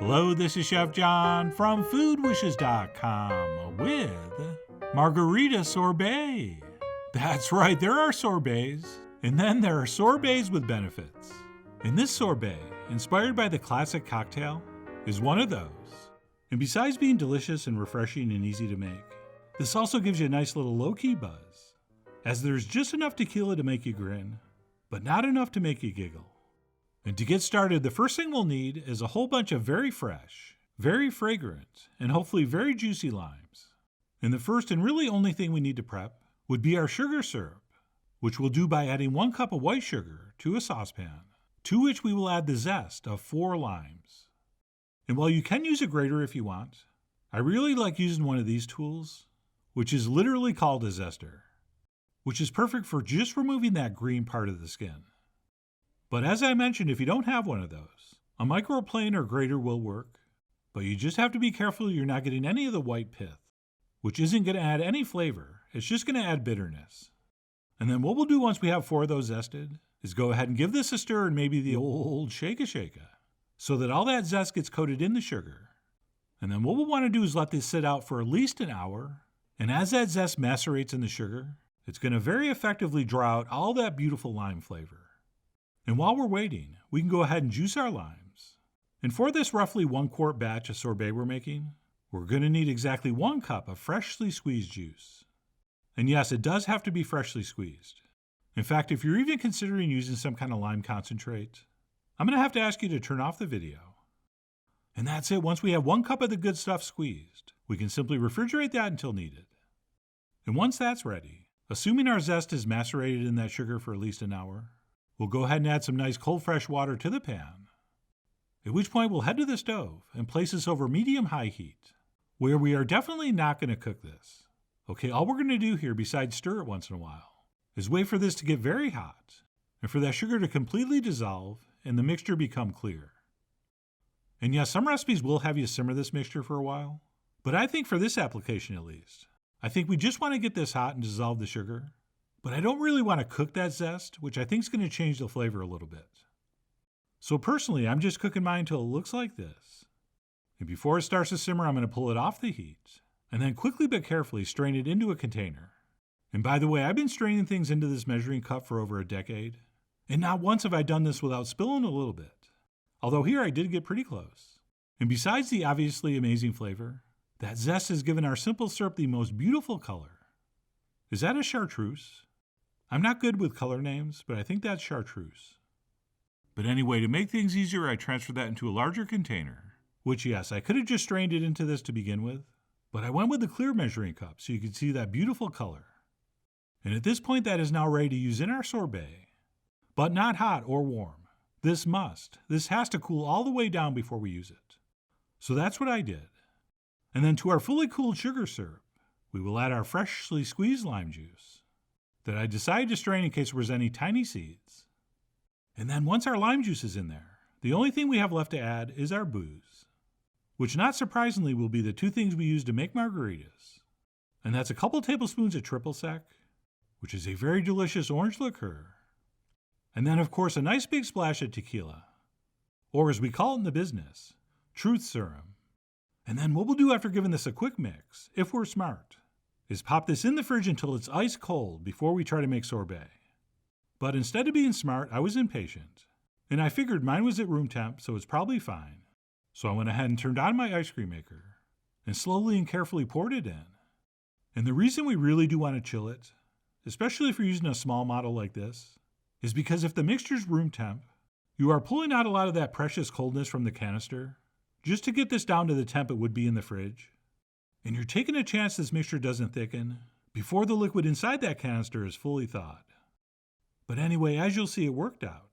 Hello, this is Chef John from foodwishes.com with Margarita Sorbet. That's right, there are sorbets, and then there are sorbets with benefits. And this sorbet, inspired by the classic cocktail, is one of those. And besides being delicious and refreshing and easy to make, this also gives you a nice little low-key buzz, as there's just enough tequila to make you grin, but not enough to make you giggle. And to get started, the first thing we'll need is a whole bunch of very fresh, very fragrant, and hopefully very juicy limes. And the first and really only thing we need to prep would be our sugar syrup, which we'll do by adding 1 cup of white sugar to a saucepan, to which we will add the zest of 4 limes. And while you can use a grater if you want, I really like using one of these tools, which is literally called a zester, which is perfect for just removing that green part of the skin. But as I mentioned, if you don't have one of those, a microplane or grater will work, but you just have to be careful you're not getting any of the white pith, which isn't going to add any flavor, it's just going to add bitterness. And then what we'll do once we have 4 of those zested is go ahead and give this a stir and maybe the old shake-a-shake-a, so that all that zest gets coated in the sugar. And then what we'll want to do is let this sit out for at least an hour, and as that zest macerates in the sugar, it's going to very effectively draw out all that beautiful lime flavor. And while we're waiting, we can go ahead and juice our limes. And for this roughly 1 quart batch of sorbet we're making, we're going to need exactly 1 cup of freshly squeezed juice. And yes, it does have to be freshly squeezed. In fact, if you're even considering using some kind of lime concentrate, I'm going to have to ask you to turn off the video. And that's it. Once we have 1 cup of the good stuff squeezed, we can simply refrigerate that until needed. And once that's ready, assuming our zest is macerated in that sugar for at least an hour, we'll go ahead and add some nice cold fresh water to the pan, at which point we'll head to the stove and place this over medium-high heat, where we are definitely not going to cook this. Okay, all we're going to do here, besides stir it once in a while, is wait for this to get very hot and for that sugar to completely dissolve and the mixture become clear. And yes, some recipes will have you simmer this mixture for a while, but I think for this application at least, I think we just want to get this hot and dissolve the sugar. But I don't really want to cook that zest, which I think is going to change the flavor a little bit. So personally, I'm just cooking mine until it looks like this. And before it starts to simmer, I'm going to pull it off the heat, and then quickly but carefully strain it into a container. And by the way, I've been straining things into this measuring cup for over a decade, and not once have I done this without spilling a little bit. Although here I did get pretty close. And besides the obviously amazing flavor, that zest has given our simple syrup the most beautiful color. Is that a chartreuse? I'm not good with color names, but I think that's chartreuse. But anyway, to make things easier, I transferred that into a larger container, which yes, I could have just strained it into this to begin with, but I went with the clear measuring cup so you could see that beautiful color. And at this point, that is now ready to use in our sorbet, but not hot or warm. This has to cool all the way down before we use it. So that's what I did. And then to our fully cooled sugar syrup, we will add our freshly squeezed lime juice that I decided to strain in case there was any tiny seeds. And then once our lime juice is in there, the only thing we have left to add is our booze, which not surprisingly will be the 2 things we use to make margaritas. And that's a couple tablespoons of triple sec, which is a very delicious orange liqueur. And then of course a nice big splash of tequila, or as we call it in the business, truth serum. And then what we'll do after giving this a quick mix, if we're smart, is pop this in the fridge until it's ice cold before we try to make sorbet. But instead of being smart, I was impatient. And I figured mine was at room temp, so it's probably fine. So I went ahead and turned on my ice cream maker and slowly and carefully poured it in. And the reason we really do want to chill it, especially if you're using a small model like this, is because if the mixture's room temp, you are pulling out a lot of that precious coldness from the canister just to get this down to the temp it would be in the fridge. And you're taking a chance this mixture doesn't thicken before the liquid inside that canister is fully thawed. But anyway, as you'll see, it worked out.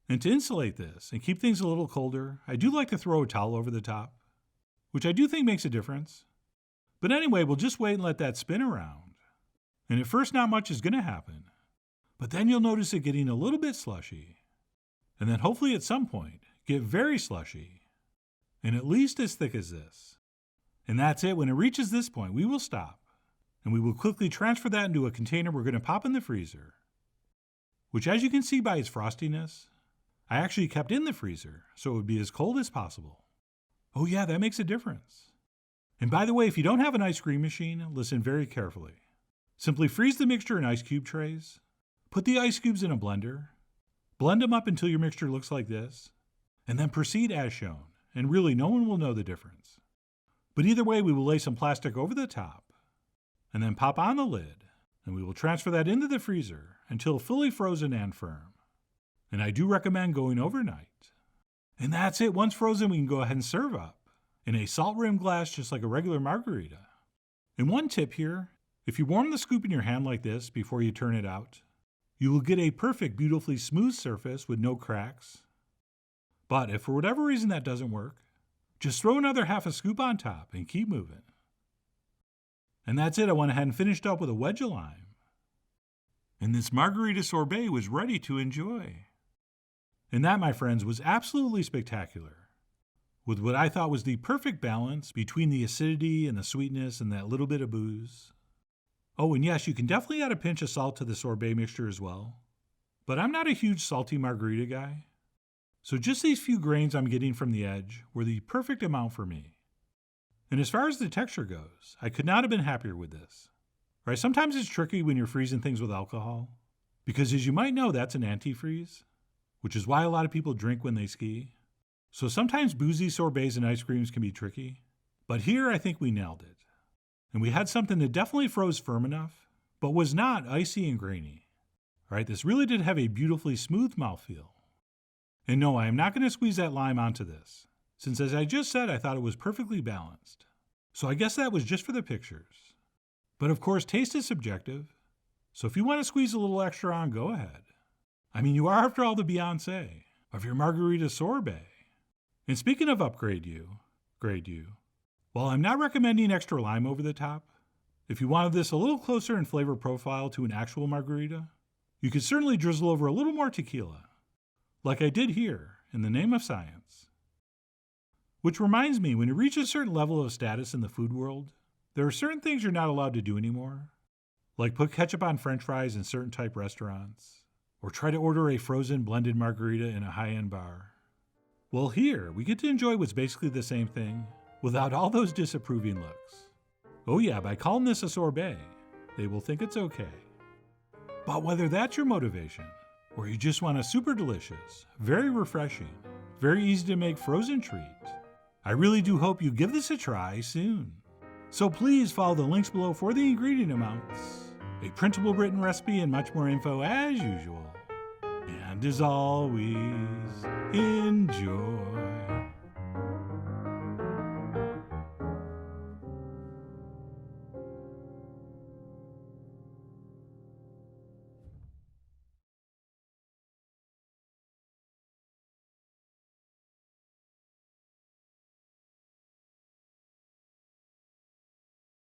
And to insulate this and keep things a little colder, I do like to throw a towel over the top, which I do think makes a difference. But anyway, we'll just wait and let that spin around. And at first, not much is going to happen. But then you'll notice it getting a little bit slushy. And then hopefully at some point, get very slushy. And at least as thick as this. And that's it. When it reaches this point, we will stop. And we will quickly transfer that into a container we're going to pop in the freezer. Which, as you can see by its frostiness, I actually kept in the freezer so it would be as cold as possible. Oh yeah, that makes a difference. And by the way, if you don't have an ice cream machine, listen very carefully. Simply freeze the mixture in ice cube trays, put the ice cubes in a blender, blend them up until your mixture looks like this, and then proceed as shown, and really no one will know the difference. But either way, we will lay some plastic over the top, and then pop on the lid, and we will transfer that into the freezer until fully frozen and firm. And I do recommend going overnight. And that's it. Once frozen, we can go ahead and serve up in a salt-rimmed glass just like a regular margarita. And one tip here, if you warm the scoop in your hand like this before you turn it out, you will get a perfect, beautifully smooth surface with no cracks. But if for whatever reason that doesn't work, just throw another half a scoop on top and keep moving. And that's it. I went ahead and finished up with a wedge of lime. And this Margarita Sorbet was ready to enjoy. And that, my friends, was absolutely spectacular, with what I thought was the perfect balance between the acidity and the sweetness and that little bit of booze. Oh, and yes, you can definitely add a pinch of salt to the sorbet mixture as well. But I'm not a huge salty margarita guy. So just these few grains I'm getting from the edge were the perfect amount for me. And as far as the texture goes, I could not have been happier with this. Right? Sometimes it's tricky when you're freezing things with alcohol, because as you might know, that's an antifreeze, which is why a lot of people drink when they ski. So sometimes boozy sorbets and ice creams can be tricky, but here I think we nailed it. And we had something that definitely froze firm enough, but was not icy and grainy. All right, this really did have a beautifully smooth mouthfeel. And no, I am not going to squeeze that lime onto this, since as I just said, I thought it was perfectly balanced. So I guess that was just for the pictures. But of course, taste is subjective, so if you want to squeeze a little extra on, go ahead. I mean, you are, after all, the Beyoncé of your Margarita Sorbet. And speaking of grade you, while I'm not recommending extra lime over the top, if you wanted this a little closer in flavor profile to an actual margarita, you could certainly drizzle over a little more tequila, like I did here in the name of science. Which reminds me, when you reach a certain level of status in the food world, there are certain things you're not allowed to do anymore, like put ketchup on French fries in certain type restaurants, or try to order a frozen blended margarita in a high-end bar. Well, here, we get to enjoy what's basically the same thing without all those disapproving looks. Oh yeah, by calling this a sorbet, they will think it's okay. But whether that's your motivation, or you just want a super delicious, very refreshing, very easy to make frozen treat, I really do hope you give this a try soon. So please follow the links below for the ingredient amounts, a printable written recipe, and much more info as usual. And as always, enjoy.